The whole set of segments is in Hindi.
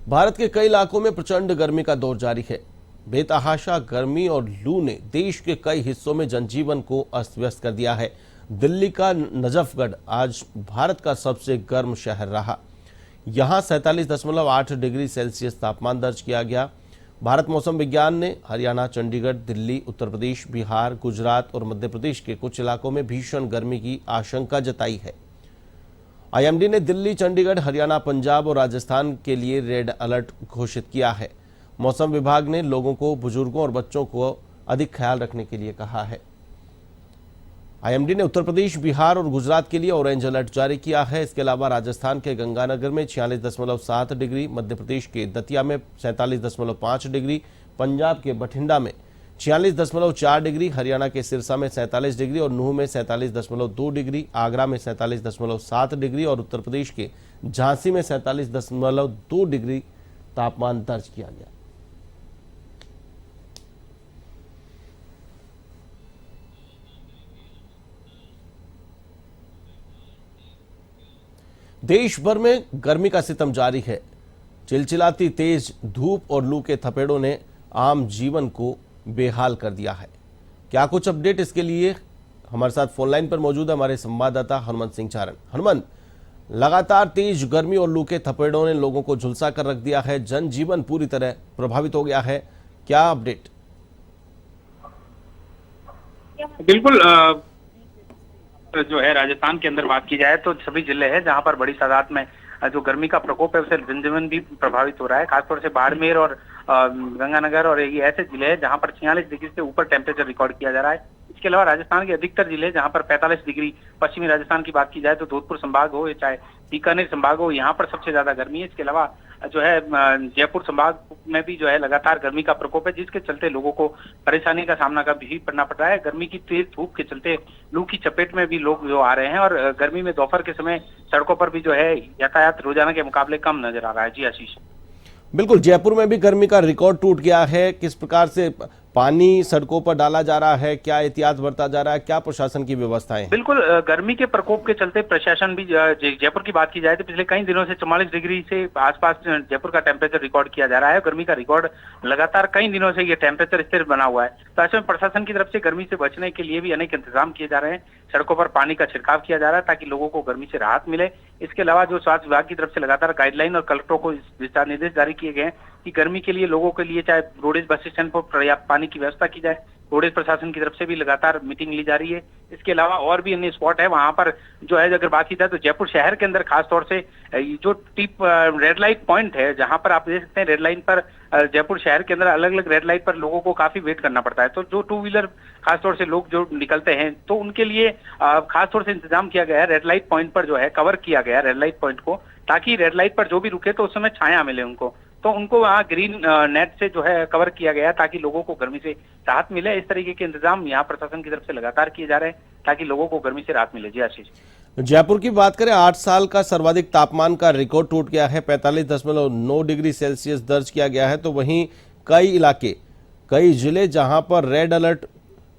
भारत के कई इलाकों में प्रचंड गर्मी का दौर जारी है। बेतहाशा गर्मी और लू ने देश के कई हिस्सों में जनजीवन को अस्त व्यस्त कर दिया है। दिल्ली का नजफगढ़ आज भारत का सबसे गर्म शहर रहा। यहां 47.8 डिग्री सेल्सियस तापमान दर्ज किया गया। भारत मौसम विज्ञान ने हरियाणा, चंडीगढ़, दिल्ली, उत्तर प्रदेश, बिहार, गुजरात और मध्य प्रदेश के कुछ इलाकों में भीषण गर्मी की आशंका जताई है। आईएमडी ने दिल्ली, चंडीगढ़, हरियाणा, पंजाब और राजस्थान के लिए रेड अलर्ट घोषित किया है। मौसम विभाग ने लोगों को, बुजुर्गों और बच्चों को अधिक ख्याल रखने के लिए कहा है। आईएमडी ने उत्तर प्रदेश, बिहार और गुजरात के लिए ऑरेंज अलर्ट जारी किया है। इसके अलावा राजस्थान के गंगानगर में 46.7 डिग्री, मध्य प्रदेश के दतिया में 47.5 डिग्री, पंजाब के बठिंडा में 46.4 डिग्री, हरियाणा के सिरसा में 47 डिग्री और नूह में 47.2 डिग्री, आगरा में 47.7 डिग्री और उत्तर प्रदेश के झांसी में 47.2 डिग्री तापमान दर्ज किया गया। देश भर में गर्मी का सितम जारी है। चिलचिलाती तेज धूप और लू के थपेड़ों ने आम जीवन को बेहाल कर दिया है। क्या कुछ अपडेट, इसके लिए हमारे साथ फोन लाइन पर मौजूद है हमारे संवाददाता हनुमंत सिंह चारण। हनुमंत, लगातार तेज गर्मी और लू के थपेड़ों ने लोगों को झुलसा कर रख दिया है। जनजीवन पूरी तरह प्रभावित हो गया है। क्या अपडेट? बिल्कुल, जो है राजस्थान के अंदर बात की जाए तो सभी जिले हैं जहां पर बड़ी तादाद में जो गर्मी का प्रकोप है उससे जनजीवन भी प्रभावित हो रहा है। खासतौर से बाड़मेर और गंगानगर और ये ऐसे जिले हैं जहां पर 46 डिग्री से ऊपर टेम्परेचर रिकॉर्ड किया जा रहा है। इसके अलावा राजस्थान के अधिकतर जिले जहां पर 45 डिग्री, पश्चिमी राजस्थान की बात की जाए तो जोधपुर संभाग हो या चाहे बीकानेर संभाग हो, यहाँ पर सबसे ज्यादा गर्मी है। इसके अलावा जो है जयपुर संभाग में भी जो है लगातार गर्मी का प्रकोप है, जिसके चलते लोगों को परेशानी का सामना का भी करना पड़ रहा है। गर्मी की तेज धूप के चलते लू की चपेट में भी लोग जो आ रहे हैं और गर्मी में दोपहर के समय सड़कों पर भी जो है यातायात रोजाना के मुकाबले कम नजर आ रहा है। जी आशीष। बिल्कुल, जयपुर में भी गर्मी का रिकॉर्ड टूट गया है। किस प्रकार से पानी सड़कों पर डाला जा रहा है, क्या एहतियात बरता जा रहा है, क्या प्रशासन की व्यवस्थाएं हैं? बिल्कुल, गर्मी के प्रकोप के चलते प्रशासन भी जयपुर की बात की जाए तो पिछले कई दिनों से 44 डिग्री से आसपास जयपुर का टेम्परेचर रिकॉर्ड किया जा रहा है। गर्मी का रिकॉर्ड लगातार कई दिनों से ये टेम्परेचर स्थिर बना हुआ है। तो ऐसे में प्रशासन की तरफ से गर्मी से बचने के लिए भी अनेक इंतजाम किए जा रहे हैं। सड़कों पर पानी का छिड़काव किया जा रहा है ताकि लोगों को गर्मी से राहत मिले। इसके अलावा जो स्वास्थ्य विभाग की तरफ से लगातार गाइडलाइन और कलेक्टरों को दिशा निर्देश जारी किए गए हैं कि गर्मी के लिए लोगों के लिए चाहे रोडेज बस स्टैंड पर पर्याप्त पानी की व्यवस्था की जाए। रोडेज प्रशासन की तरफ से भी लगातार मीटिंग ली जा रही है। इसके अलावा और भी अन्य स्पॉट है वहां पर जो है, अगर बात की जाए तो जयपुर शहर के अंदर खासतौर से जो टिप रेड लाइट पॉइंट है जहां पर आप देख सकते हैं रेड लाइन पर जयपुर शहर के अंदर अलग अलग रेड लाइट पर लोगों को काफी वेट करना पड़ता है। तो जो टू व्हीलर खासतौर से लोग जो निकलते हैं तो उनके लिए खासतौर से इंतजाम किया गया है। रेड लाइट पॉइंट पर जो है कवर किया गया है रेड लाइट पॉइंट को, ताकि रेड लाइट पर जो भी रुके तो उस समय छाया मिले उनको। तो उनको वहाँ ग्रीन नेट से जो है कवर किया गया है ताकि लोगों को गर्मी से राहत मिले। इस तरीके के इंतजाम यहाँ प्रशासन की तरफ से लगातार किए जा रहे हैं ताकि लोगों को गर्मी से राहत मिले। जी आशीष। जयपुर की बात करें, 8 साल का सर्वाधिक तापमान का रिकॉर्ड टूट गया है। 45.9 डिग्री सेल्सियस दर्ज किया गया है। तो वहीं कई इलाके, कई जिले जहां पर रेड अलर्ट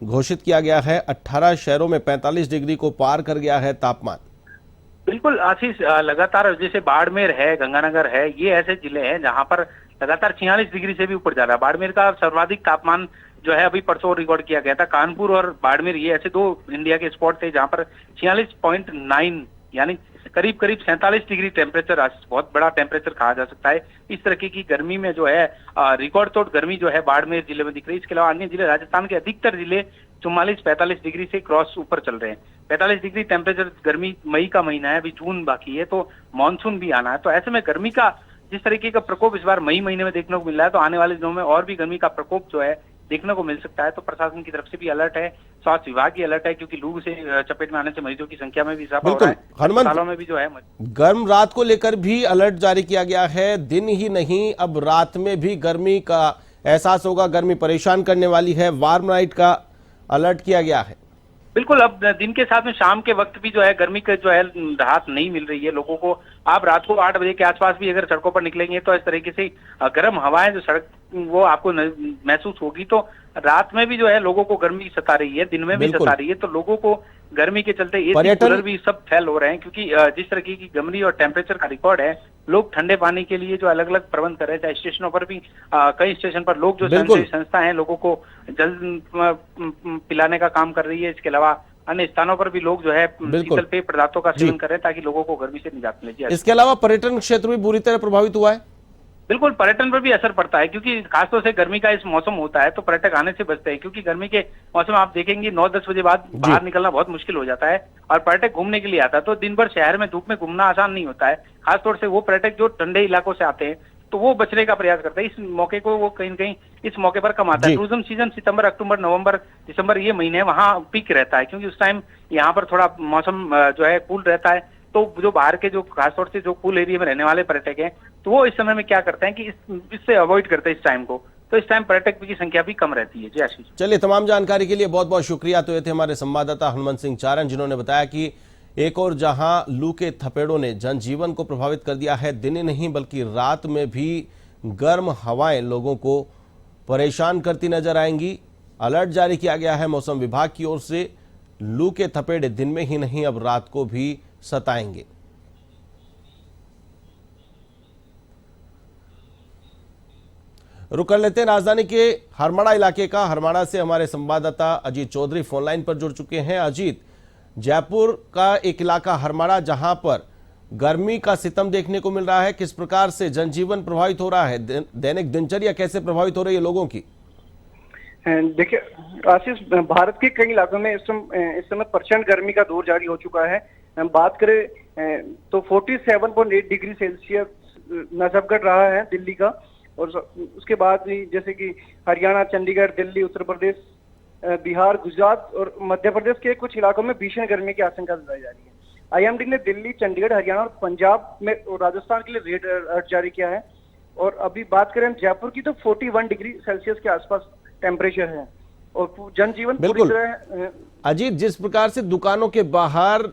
घोषित किया गया है। 18 शहरों में 45 डिग्री को पार कर गया है तापमान। बिल्कुल आशीष, लगातार जैसे बाड़मेर है, गंगानगर है, ये ऐसे जिले हैं जहां पर लगातार 46 डिग्री से भी ऊपर जा रहा है। बाड़मेर का सर्वाधिक तापमान जो है अभी परसों रिकॉर्ड किया गया था। कानपुर और बाड़मेर ये ऐसे दो इंडिया के स्पॉट थे जहां पर 46.9 यानी करीब करीब 47 डिग्री टेम्परेचर, बहुत बड़ा टेम्परेचर कहा जा सकता है। इस तरीके की गर्मी में जो है रिकॉर्ड तोड़ गर्मी जो है बाड़मेर जिले में दिख रही है। इसके अलावा अन्य जिले, राजस्थान के अधिकतर जिले 44-45 डिग्री से क्रॉस ऊपर चल रहे हैं। 45 डिग्री टेम्परेचर, गर्मी मई का महीना है, अभी जून बाकी है, तो मानसून भी आना है। तो ऐसे में गर्मी का जिस तरीके का प्रकोप इस बार मई महीने में देखने को मिल रहा है, तो आने वाले दिनों में और भी गर्मी का प्रकोप जो है देखने को मिल सकता है। तो प्रशासन की तरफ से भी अलर्ट है, स्वास्थ्य विभाग की अलर्ट है, क्योंकि लू से चपेट में आने से मरीजों की संख्या में भी इजाफा हो रहा है। अस्पतालों में भी जो है गर्म रात को लेकर भी अलर्ट जारी किया गया है। दिन ही नहीं, अब रात में भी गर्मी का एहसास होगा। गर्मी परेशान करने वाली है। वार्म नाइट का अलर्ट किया गया है। बिल्कुल, अब दिन के साथ में शाम के वक्त भी जो है गर्मी का जो है राहत नहीं मिल रही है लोगों को। आप रात को 8 बजे के आसपास भी अगर सड़कों पर निकलेंगे तो इस तरीके से गर्म हवाएं जो सड़क वो आपको महसूस होगी। तो रात में भी जो है लोगों को गर्मी सता रही है, दिन में भी सता रही है। तो लोगों को गर्मी के चलते एसी पर्यटन- कूलर भी सब फेल हो रहे हैं, क्योंकि जिस तरह की गर्मी और टेम्परेचर का रिकॉर्ड है, लोग ठंडे पानी के लिए जो अलग अलग प्रबंध कर रहे थे स्टेशनों पर भी, कई स्टेशन पर लोग जो बिल्कुल। स्वयंसेवी संस्था है लोगों को जल पिलाने का काम कर रही है। इसके अलावा अन्य स्थानों पर भी लोग जो है बिल्कुल। शीतल पेय पदार्थों का जी। सेवन कर रहे हैं ताकि लोगों को गर्मी से निजात मिले। जी इसके अलावा पर्यटन क्षेत्र भी बुरी तरह प्रभावित हुआ है। बिल्कुल, पर्यटन पर भी असर पड़ता है, क्योंकि खासतौर से गर्मी का इस मौसम होता है तो पर्यटक आने से बचते हैं, क्योंकि गर्मी के मौसम आप देखेंगे 9-10 बजे बाद बाहर निकलना बहुत मुश्किल हो जाता है और पर्यटक घूमने के लिए आता है, तो दिन भर शहर में धूप में घूमना आसान नहीं होता है। खासतौर से वो पर्यटक जो ठंडे इलाकों से आते हैं तो वो बचने का प्रयास करते हैं। इस मौके को वो कहीं न कहीं इस मौके पर कम आता है। जी। टूरिज्म सीजन सितंबर, अक्टूबर, नवंबर, दिसंबर ये महीने वहाँ पीक रहता है, क्योंकि उस टाइम यहाँ पर थोड़ा मौसम जो है कूल रहता है। तो जो बाहर के जो खासतौर से जो कूल एरिया में रहने वाले पर्यटक हैं, तो वो इस समय में क्या करते हैं कि इससे अवॉइड करते हैं इस टाइम को, तो इस टाइम पर्यटक की संख्या भी कम रहती है। जी आशीष। चलिए, तमाम जानकारी के लिए बहुत बहुत शुक्रिया। तो ये थे हमारे संवाददाता हनुमंत सिंह चारण, जिन्होंने बताया कि एक और जहां लू के थपेड़ों ने जनजीवन को प्रभावित कर दिया है, दिन ही नहीं बल्कि रात में भी गर्म हवाएं लोगों को परेशान करती नजर आएंगी। अलर्ट जारी किया गया है मौसम विभाग की ओर से। लू के थपेड़े दिन में ही नहीं अब रात को भी सताएंगे। रुक कर लेते हैं राजधानी के हरमाड़ा इलाके का। हरमाड़ा से हमारे संवाददाता अजीत चौधरी फोनलाइन पर जुड़ चुके हैं। अजीत, जयपुर का एक इलाका हरमाड़ा, जहां पर गर्मी का सितम देखने को मिल रहा है, किस प्रकार से जनजीवन प्रभावित हो रहा है, दैनिक दिनचर्या कैसे प्रभावित हो रही है लोगों की? देखिए आशीष, भारत के कई इलाकों में इस समय प्रचंड गर्मी का दौर जारी हो चुका है। हम बात करें तो 47.8 डिग्री सेल्सियस नजफगढ़ रहा है दिल्ली का, और उसके बाद भी जैसे कि हरियाणा, चंडीगढ़, दिल्ली, उत्तर प्रदेश, बिहार, गुजरात और मध्य प्रदेश के कुछ इलाकों में भीषण गर्मी की आशंका जताई जा रही है। आईएमडी ने दिल्ली, चंडीगढ़, हरियाणा और पंजाब में और राजस्थान के लिए रेड अलर्ट जारी किया है। और अभी बात करें जयपुर की तो 41 डिग्री सेल्सियस के आसपास टेम्परेचर है और जनजीवन पूरी तरह। अजीत, जिस प्रकार से दुकानों के बाहर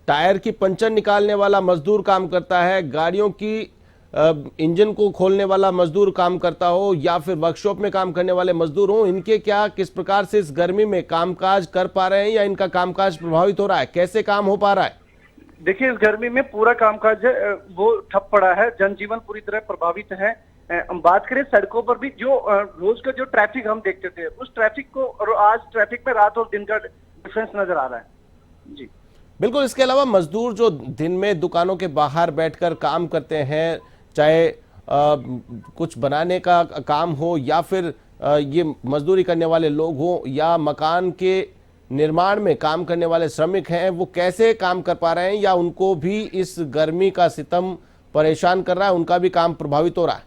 टायर की पंचर निकालने वाला मजदूर काम करता है, गाड़ियों की इंजन को खोलने वाला मजदूर काम करता हो, या फिर वर्कशॉप में काम करने वाले मजदूर हो, इनके क्या किस प्रकार से इस गर्मी में कामकाज कर पा रहे हैं या इनका कामकाज प्रभावित हो रहा है? कैसे काम हो पा रहा है? देखिए, इस गर्मी में पूरा कामकाज है वो ठप पड़ा है, जनजीवन पूरी तरह प्रभावित है। हम बात करें सड़कों पर भी जो रोज का जो ट्रैफिक हम देखते थे, उस ट्रैफिक को और आज ट्रैफिक में रात और दिन का डिफरेंस नजर आ रहा है। जी बिल्कुल। इसके अलावा मजदूर जो दिन में दुकानों के बाहर बैठकर काम करते हैं, चाहे कुछ बनाने का काम हो या फिर ये मजदूरी करने वाले लोग हो या मकान के निर्माण में काम करने वाले श्रमिक हैं, वो कैसे काम कर पा रहे हैं या उनको भी इस गर्मी का सितम परेशान कर रहा है, उनका भी काम प्रभावित हो रहा है?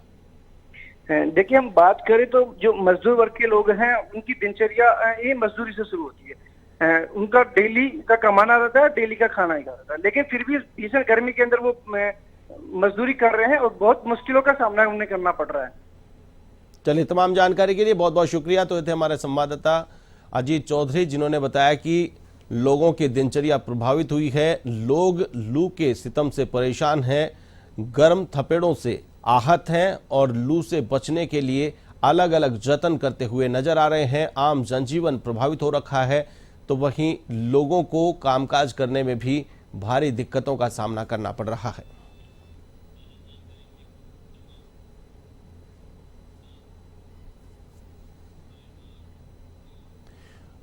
देखिए, हम बात करें तो जो मजदूर वर्ग के लोग हैं उनकी दिनचर्या ये मजदूरी से शुरू होती है। उनका डेली का कमाना रहता है, डेली का खाना ही रहता है, लेकिन फिर भी भीषण गर्मी के अंदर वो मजदूरी कर रहे हैं और बहुत मुश्किलों का सामना उन्हें करना पड़ रहा है। चलिए, तमाम जानकारी के लिए बहुत बहुत शुक्रिया। तो ये थे हमारे संवाददाता अजीत चौधरी, जिन्होंने बताया कि लोगों की दिनचर्या प्रभावित हुई है, लोग लू के सितम से परेशान हैं, गर्म थपेड़ों से आहत हैं और लू से बचने के लिए अलग अलग जतन करते हुए नजर आ रहे हैं। आम जनजीवन प्रभावित हो रखा है, तो वहीं लोगों को कामकाज करने में भी भारी दिक्कतों का सामना करना पड़ रहा है।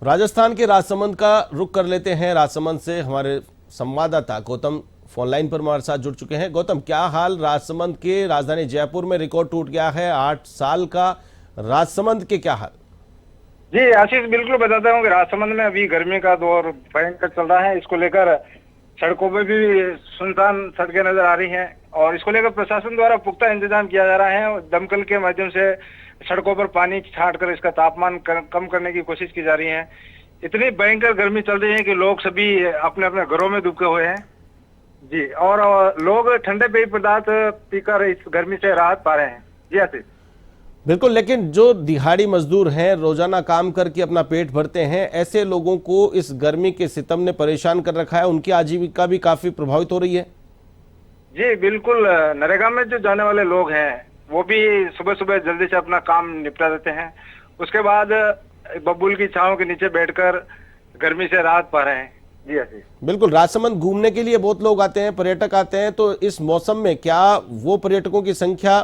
राजस्थान के राजसमंद का रुख कर लेते हैं। राजसमंद से हमारे संवाददाता गौतम फोनलाइन पर हमारे साथ जुड़ चुके हैं। गौतम, क्या हाल राजसमंद के? राजधानी जयपुर में रिकॉर्ड टूट गया है 8 साल का, राजसमंद के क्या हाल? जी आशीष, बिल्कुल बताता हूँ कि राजसमंद में अभी गर्मी का दौर भयंकर चल रहा है। इसको लेकर सड़कों पर भी सुनसान सड़कें नजर आ रही हैं और इसको लेकर प्रशासन द्वारा पुख्ता इंतजाम किया जा रहा है। दमकल के माध्यम से सड़कों पर पानी छांटकर इसका तापमान कम करने की कोशिश की जा रही है। इतनी भयंकर गर्मी चल रही है कि लोग सभी अपने अपने घरों में दुबके हुए हैं जी, और लोग ठंडे पेय पदार्थ पीकर इस गर्मी से राहत पा रहे हैं। जी आशीष, बिल्कुल। लेकिन जो दिहाड़ी मजदूर हैं, रोजाना काम करके अपना पेट भरते हैं, ऐसे लोगों को इस गर्मी के सितम ने परेशान कर रखा है, उनकी आजीविका भी काफी प्रभावित हो रही है। जी बिल्कुल। नरेगा में जो जाने वाले लोग हैं वो भी सुबह सुबह जल्दी से अपना काम निपटा देते हैं, उसके बाद बबूल की छांव के नीचे बैठकर गर्मी से राहत पा रहे हैं जी आशीष। बिल्कुल, राजसमंद घूमने के लिए बहुत लोग आते हैं, पर्यटक आते हैं, तो इस मौसम में क्या वो पर्यटकों की संख्या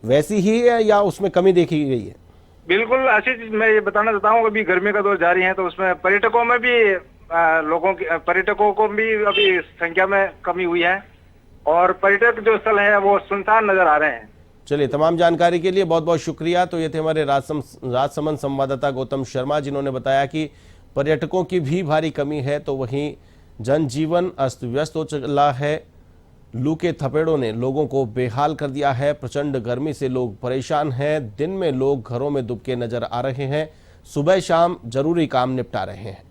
वैसी ही है या उसमें कमी देखी गई है? बिल्कुल आशीष, मैं ये बताना चाहता हूँ, अभी गर्मी का दौर जारी है तो उसमें पर्यटकों में भी पर्यटकों को भी अभी संख्या में कमी हुई है और पर्यटक जो स्थल है वो सुनसान नजर आ रहे हैं। चलिए, तमाम जानकारी के लिए बहुत बहुत शुक्रिया। तो ये थे हमारे राजसमंद संवाददाता गौतम शर्मा, जिन्होंने बताया कि पर्यटकों की भी भारी कमी है, तो वहीं जनजीवन अस्त व्यस्त हो चला है। लू के थपेड़ों ने लोगों को बेहाल कर दिया है। प्रचंड गर्मी से लोग परेशान हैं। दिन में लोग घरों में दुबके नजर आ रहे हैं, सुबह शाम जरूरी काम निपटा रहे हैं।